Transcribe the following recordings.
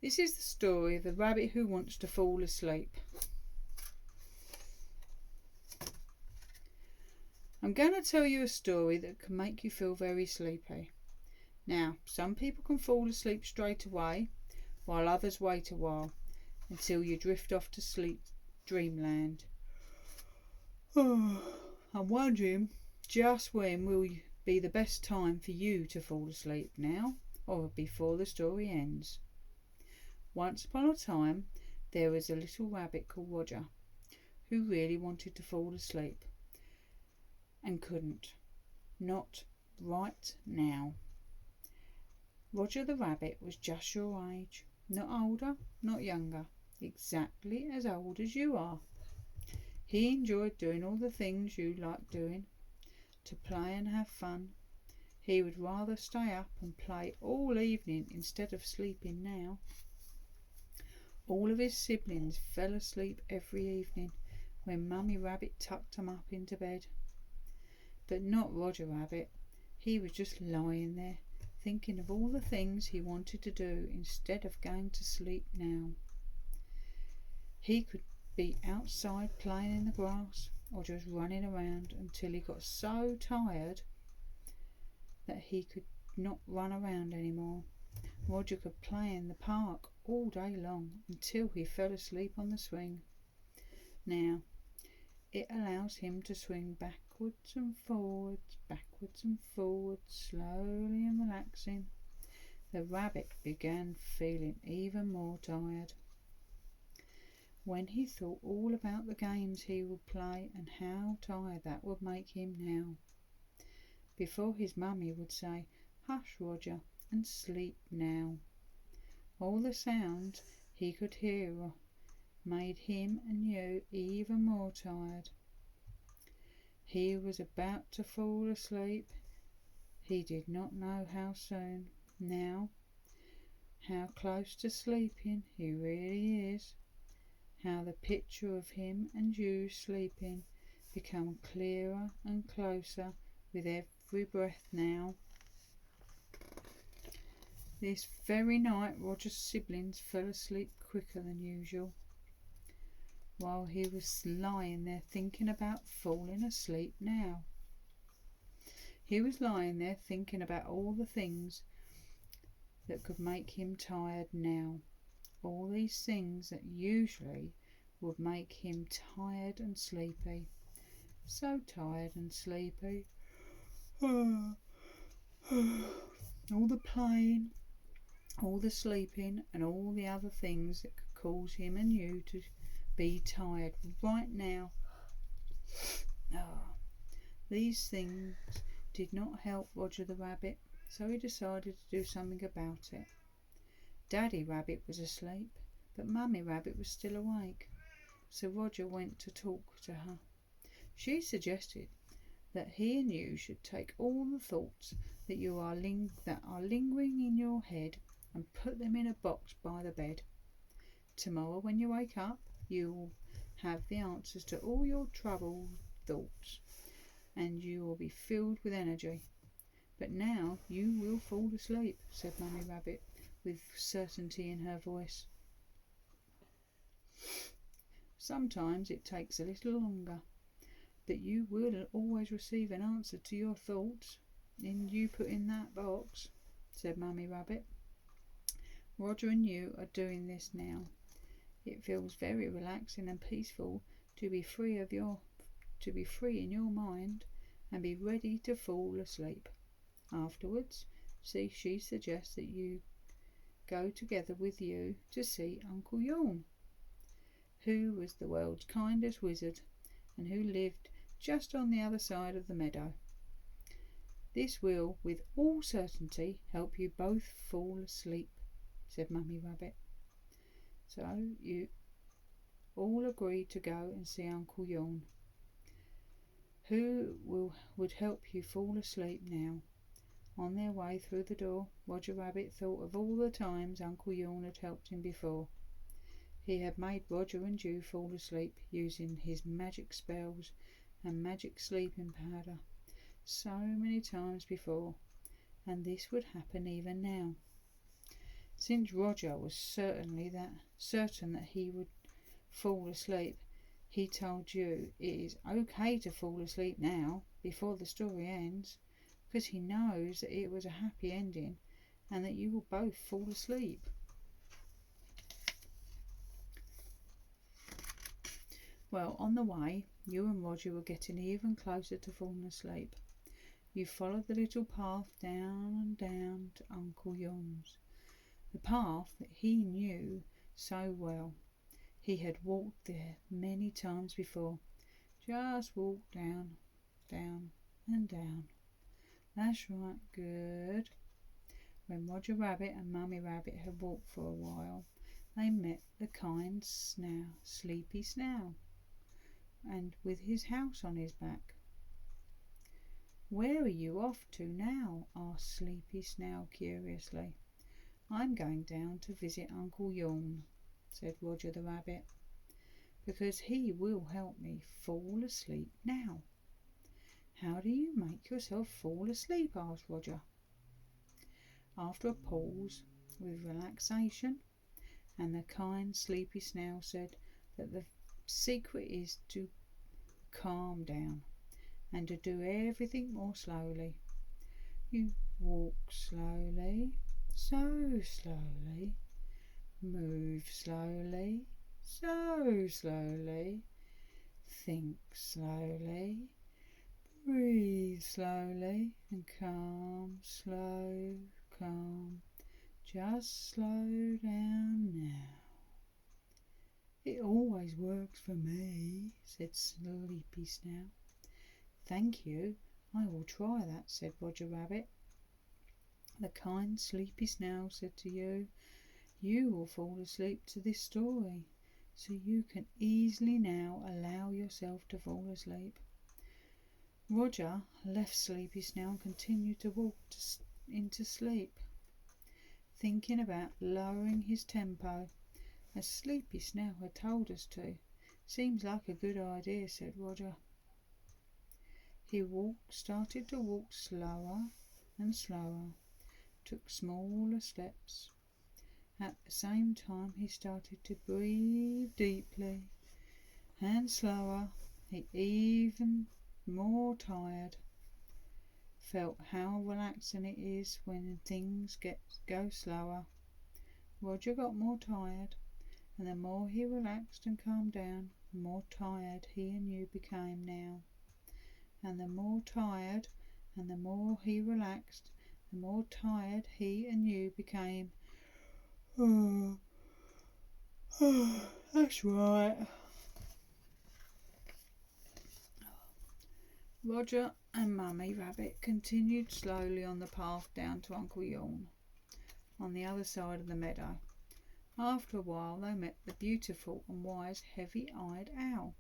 This is the story of the rabbit who wants to fall asleep. I'm going to tell you a story that can make you feel very sleepy. Now, some people can fall asleep straight away, while others wait a while until you drift off to sleep dreamland. I'm wondering just when will be the best time for you to fall asleep, now or before the story ends. Once upon a time, there was a little rabbit called Roger who really wanted to fall asleep and couldn't. Not right now. Roger the rabbit was just your age, not older, not younger, exactly as old as you are. He enjoyed doing all the things you like doing, to play and have fun. He would rather stay up and play all evening instead of sleeping now. All of his siblings fell asleep every evening when Mummy Rabbit tucked them up into bed. But not Roger Rabbit. He was just lying there, thinking of all the things he wanted to do instead of going to sleep now. He could be outside playing in the grass or just running around until he got so tired that he could not run around anymore. Roger could play in the park all day long until he fell asleep on the swing. Now, it allows him to swing backwards and forwards, slowly and relaxing. The rabbit began feeling even more tired. When he thought all about the games he would play and how tired that would make him now. Before his mummy would say, "Hush, Roger, and sleep now." All the sounds he could hear made him and you even more tired. He was about to fall asleep. He did not know how soon. Now, how close to sleeping he really is. How the picture of him and you sleeping become clearer and closer with every breath now. This very night, Roger's siblings fell asleep quicker than usual, while he was lying there thinking about falling asleep now. He was lying there thinking about all the things that could make him tired now. All these things that usually would make him tired and sleepy. So tired and sleepy. All the playing, all the sleeping, and all the other things that could cause him and you to be tired right now. These things did not help Roger the rabbit, so he decided to do something about it. Daddy Rabbit was asleep, but Mummy Rabbit was still awake, so Roger went to talk to her. She suggested that he and you should take all the thoughts that are lingering in your head and put them in a box by the bed. Tomorrow when you wake up, you will have the answers to all your troubled thoughts, and you will be filled with energy. But now you will fall asleep, said Mummy Rabbit, with certainty in her voice. Sometimes it takes a little longer, but you will always receive an answer to your thoughts you put in that box, said Mummy Rabbit. Roger and you are doing this now. It feels very relaxing and peaceful to be free in your mind and be ready to fall asleep. Afterwards, she suggests that you go together with you to see Uncle Jung, who was the world's kindest wizard and who lived just on the other side of the meadow. This will, with all certainty, help you both fall asleep, said Mummy Rabbit. So you all agreed to go and see Uncle Jung, who would help you fall asleep now. On their way through the door, Roger Rabbit thought of all the times Uncle Jung had helped him before. He had made Roger and you fall asleep using his magic spells and magic sleeping powder so many times before, and this would happen even now. Since Roger was certain that he would fall asleep, he told you it is okay to fall asleep now before the story ends, because he knows that it was a happy ending and that you will both fall asleep. Well, on the way, you and Roger were getting even closer to falling asleep. You followed the little path down and down to Uncle Jung's, the path that he knew so well. He had walked there many times before. Just walk down, down and down. That's right, good. When Roger Rabbit and Mummy Rabbit had walked for a while, they met the kind snail, Sleepy Snail, and with his house on his back. "Where are you off to now?" asked Sleepy Snail curiously. "I'm going down to visit Uncle Jung," said Roger the Rabbit, "because he will help me fall asleep now." "How do you make yourself fall asleep?" asked Roger. After a pause, with relaxation, and the kind Sleepy Snail said that the secret is to calm down and to do everything more slowly. You walk slowly, so slowly, move slowly, so slowly, think slowly, breathe slowly, and calm, slow, calm. Just slow down now. "It always works for me," said Sleepy Snail. "Thank you, I will try that," said Roger Rabbit. "The kind Sleepy Snail said to you, you will fall asleep to this story, so you can easily now allow yourself to fall asleep." Roger left Sleepy Snail and continued to walk into sleep, thinking about lowering his tempo, as Sleepy Snail had told us to. "Seems like a good idea," said Roger. He started to walk slower and slower, took smaller steps. At the same time, he started to breathe deeply and slower. He even more tired. Felt how relaxing it is when things go slower. Roger got more tired, and the more he relaxed and calmed down, the more tired he and you became now. And the more tired and the more he relaxed, the more tired he and you became. That's right. Roger and Mummy Rabbit continued slowly on the path down to Uncle Yawn, on the other side of the meadow. After a while they met the beautiful and wise Heavy-Eyed Owl.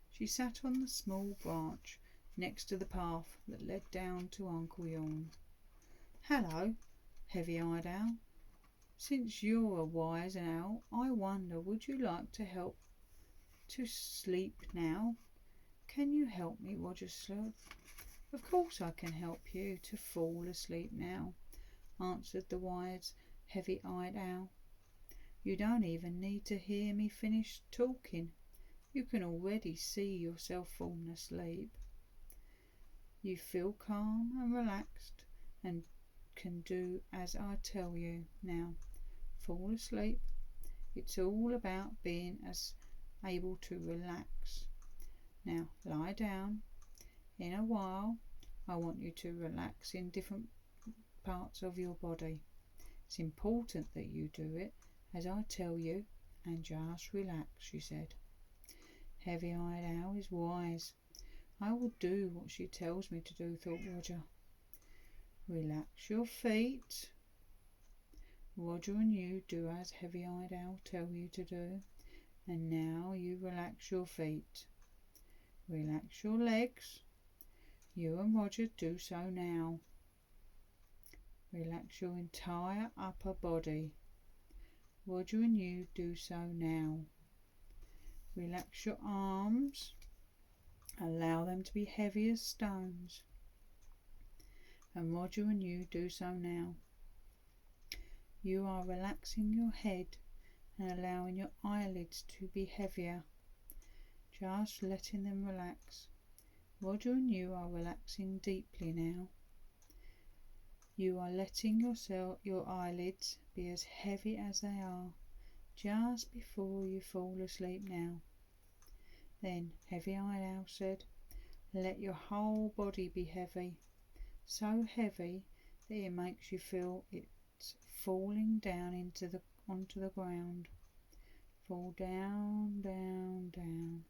She sat on the small branch next to the path that led down to Uncle Yawn. "Hello, Heavy-Eyed Owl. Since you're a wise owl, I wonder, would you like to help to sleep now?" "Can you help me?" Roger said. "Of course I can help you to fall asleep now," answered the wise Heavy-Eyed Owl. "You don't even need to hear me finish talking. You can already see yourself falling asleep. You feel calm and relaxed and can do as I tell you. Now, fall asleep. It's all about being able to relax. Now, lie down. In a while, I want you to relax in different parts of your body. It's important that you do it as I tell you, and just relax," she said. "Heavy-Eyed Owl is wise. I will do what she tells me to do," thought Roger. "Relax your feet." Roger and you do as Heavy-Eyed Owl tell you to do. And now you relax your feet. Relax your legs. You and Roger do so now. Relax your entire upper body. Roger and you do so now. Relax your arms. Allow them to be heavy as stones. And Roger and you do so now. You are relaxing your head and allowing your eyelids to be heavier, just letting them relax. Roger and you are relaxing deeply now. You are letting your eyelids be as heavy as they are, just before you fall asleep now. Then Heavy Eyed Owl said, let your whole body be heavy, so heavy that it makes you feel it's falling down onto the ground. Fall down, down, down,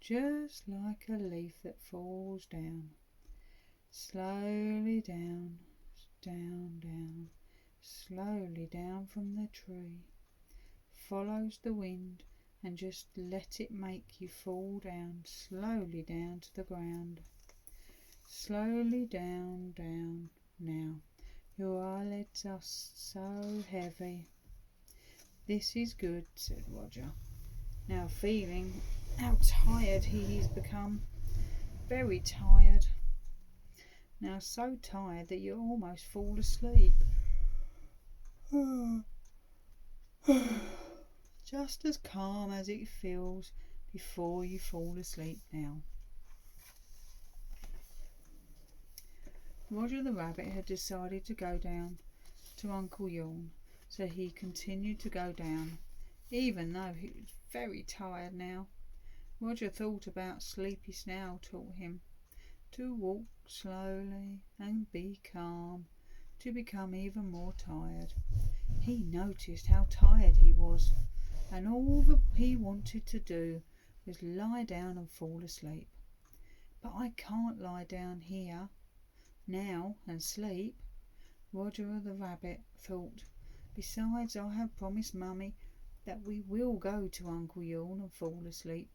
just like a leaf that falls down. Slowly down, down, down, slowly down from the tree. Follows the wind and just let it make you fall down, slowly down to the ground. Slowly down, down. Now, your eyelids are so heavy. This is good, said Roger, now feeling how tired he's become. Very tired. Now so tired that you almost fall asleep. Just as calm as it feels before you fall asleep now. Roger the rabbit had decided to go down to Uncle Yawn, so he continued to go down, even though he was very tired now. Roger thought about Sleepy Snail taught him to walk slowly and be calm, to become even more tired. He noticed how tired he was, and all that he wanted to do was lie down and fall asleep. But I can't lie down here now and sleep, Roger the rabbit thought. Besides, I have promised Mummy that we will go to Uncle Yawn and fall asleep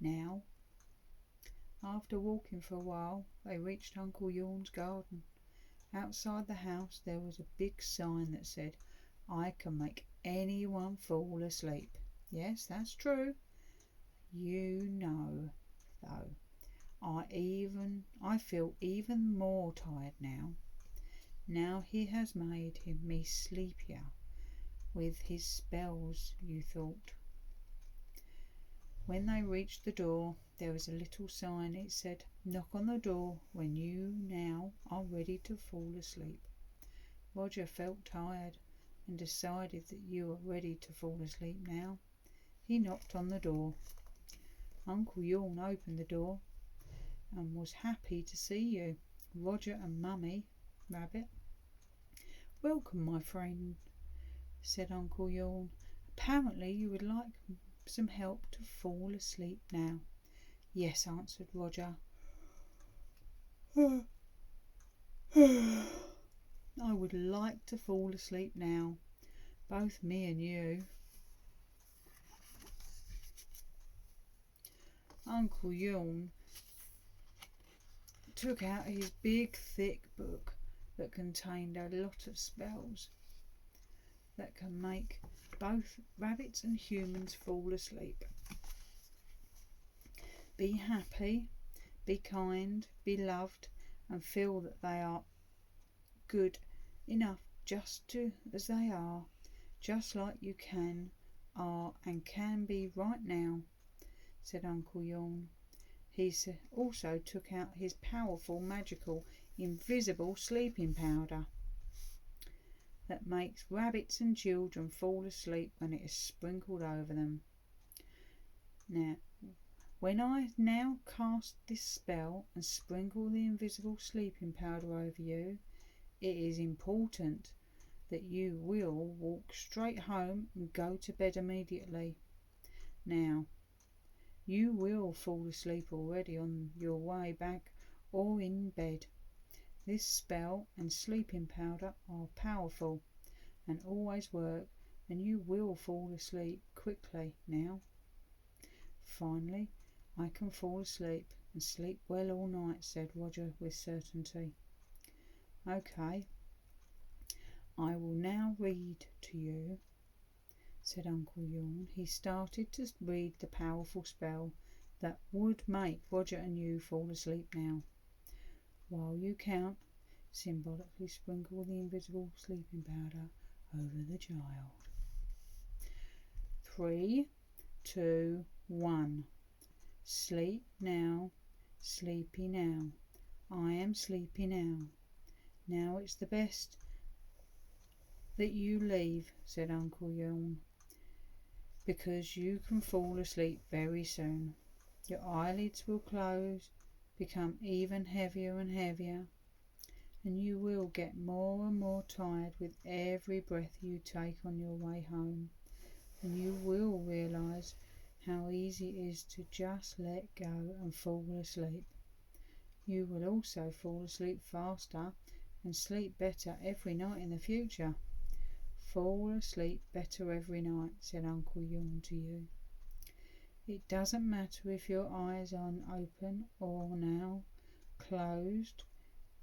now. After walking for a while, they reached Uncle Yawn's garden. Outside the house there was a big sign that said, I can make anyone fall asleep. Yes, that's true. You know, though, I feel even more tired now. Now he has made me sleepier with his spells, you thought. When they reached the door, there was a little sign. It said, knock on the door when you now are ready to fall asleep. Roger felt tired and decided that you were ready to fall asleep now. He knocked on the door. Uncle Yawn opened the door and was happy to see you, Roger and Mummy Rabbit. Welcome, my friend, said Uncle Yawn. Apparently you would like some help to fall asleep now. Yes, answered Roger. I would like to fall asleep now, both me and you. Uncle Yawn took out his big thick book that contained a lot of spells that can make both rabbits and humans fall asleep. Be happy, be kind, be loved, and feel that they are good enough just as they are, just like you are and can be right now, said Uncle Yawn. He also took out his powerful, magical, invisible sleeping powder that makes rabbits and children fall asleep when it is sprinkled over them. Now, when I now cast this spell and sprinkle the invisible sleeping powder over you, it is important that you will walk straight home and go to bed immediately. Now, you will fall asleep already on your way back or in bed. This spell and sleeping powder are powerful and always work, and you will fall asleep quickly now. Finally, I can fall asleep and sleep well all night, said Roger with certainty. Okay, I will now read to you, said Uncle Yawn. He started to read the powerful spell that would make Roger and you fall asleep now. While you count, symbolically sprinkle the invisible sleeping powder over the child. 3, 2, 1. Sleep now, sleepy now. I am sleepy now. Now it's the best that you leave, said Uncle Jung, because you can fall asleep very soon. Your eyelids will close, become even heavier and heavier, and you will get more and more tired with every breath you take on your way home. And you will realise how easy it is to just let go and fall asleep. You will also fall asleep faster and sleep better every night in the future. Fall asleep better every night, said Uncle Jung to you. It doesn't matter if your eyes are open or now closed.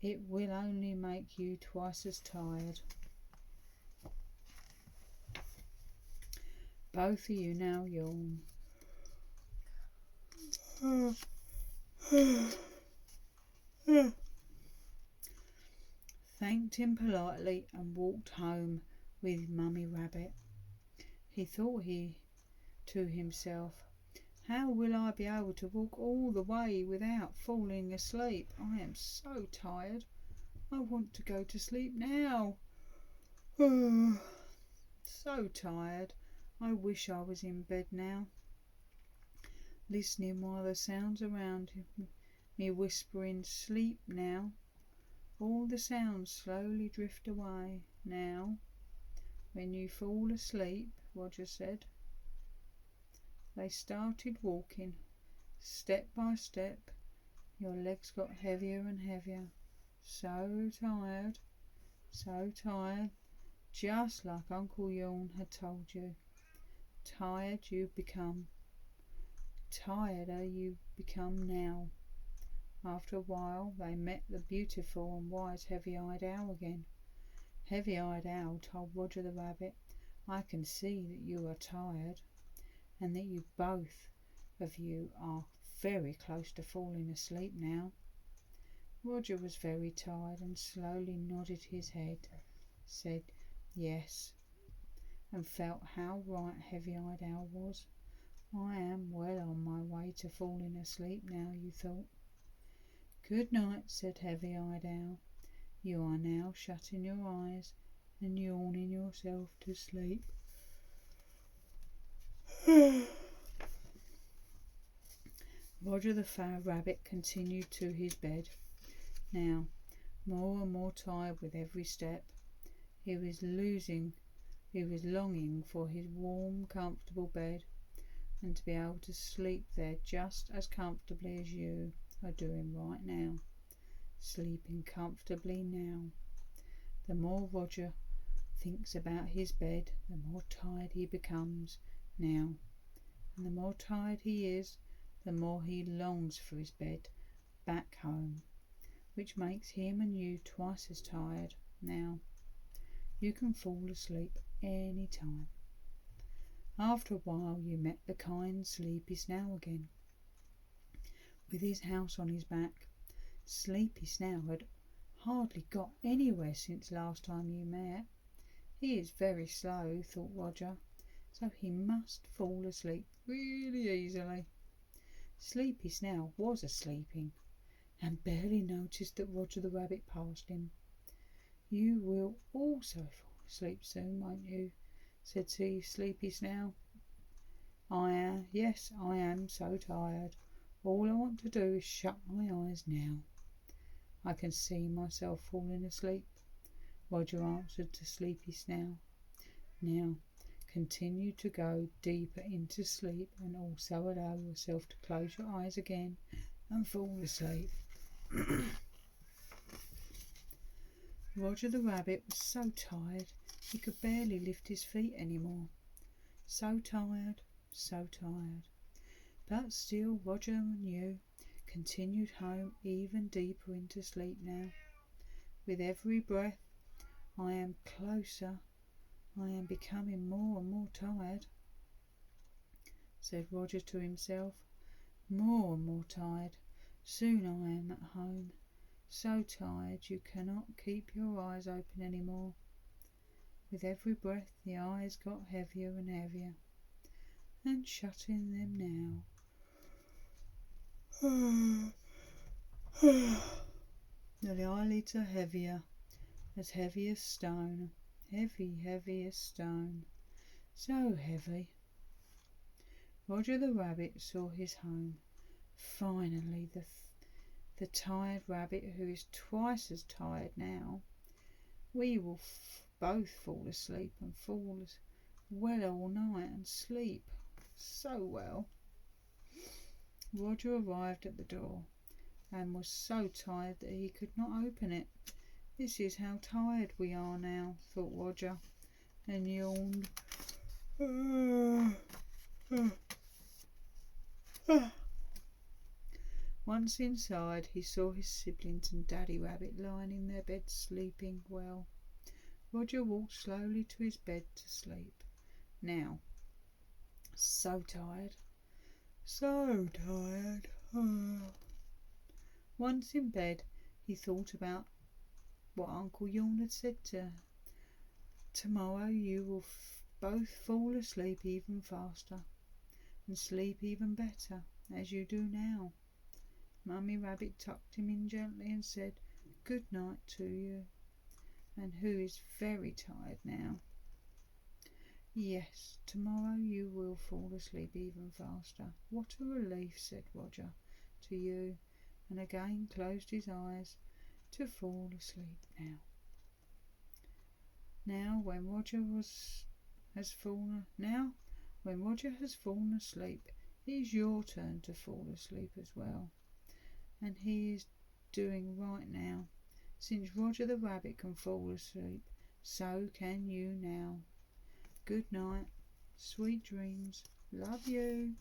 It will only make you twice as tired. Both of you now yawn. Thanked him politely and walked home with Mummy Rabbit. He thought to himself, how will I be able to walk all the way without falling asleep? I am so tired. I want to go to sleep now. So tired. I wish I was in bed now, listening while the sounds around me whispering, sleep now. All the sounds slowly drift away now. When you fall asleep, Roger said. They started walking, step by step. Your legs got heavier and heavier. So tired, just like Uncle Jung had told you. Tireder you become now. After a while they met the beautiful and wise Heavy-Eyed Owl again. Heavy-Eyed Owl told Roger the Rabbit, I can see that you are tired and that you both of you are very close to falling asleep now. Roger was very tired and slowly nodded his head, said yes, and felt how right Heavy-Eyed Owl was. I am well on my way to falling asleep now, you thought. Good night, said Heavy-Eyed Owl. You are now shutting your eyes and yawning yourself to sleep. Roger the Rabbit continued to his bed. Now, more and more tired with every step. He was longing for his warm, comfortable bed and to be able to sleep there just as comfortably as you are doing right now. Sleeping comfortably now. The more Roger thinks about his bed, the more tired he becomes now. And the more tired he is, the more he longs for his bed back home, which makes him and you twice as tired now. You can fall asleep any time. After a while you met the kind, sleepy Snail again, with his house on his back. Sleepy Snail had hardly got anywhere since last time you met. He is very slow, thought Roger, so he must fall asleep really easily. Sleepy Snail was asleeping and barely noticed that Roger the Rabbit passed him. You will also fall asleep soon, won't you? Said Sleepy Snail. Yes, I am so tired. All I want to do is shut my eyes now. I can see myself falling asleep, Roger answered to Sleepy Snail. Now, continue to go deeper into sleep and also allow yourself to close your eyes again and fall asleep. Roger the Rabbit was so tired he could barely lift his feet anymore. So tired. But still Roger and you continued home even deeper into sleep now. With every breath, I am closer. I am becoming more and more tired, said Roger to himself. More and more tired. Soon I am at home. So tired you cannot keep your eyes open anymore. With every breath the eyes got heavier and heavier, and shutting them now. The eyelids are heavy as stone, heavy as stone, so heavy. Roger the rabbit saw his home. Finally, the tired rabbit, who is twice as tired now. We will both fall asleep and fall as well all night and sleep so well. Roger arrived at the door and was so tired that he could not open it. This is how tired we are now, thought Roger, and yawned. Once inside, he saw his siblings and Daddy Rabbit lying in their beds sleeping well. Roger walked slowly to his bed to sleep. Now, so tired. Once in bed, he thought about what Uncle Jung had said tomorrow you will both fall asleep even faster and sleep even better, as you do now. Mummy Rabbit tucked him in gently and said, "Good night to you, and who is very tired now." "Yes, tomorrow you will fall asleep even faster. What a relief," said Roger to you, and again closed his eyes to fall asleep now. Now when Roger has fallen asleep, it is your turn to fall asleep as well. And he is doing right now. Since Roger the Rabbit can fall asleep, so can you now. Good night, sweet dreams. Love you.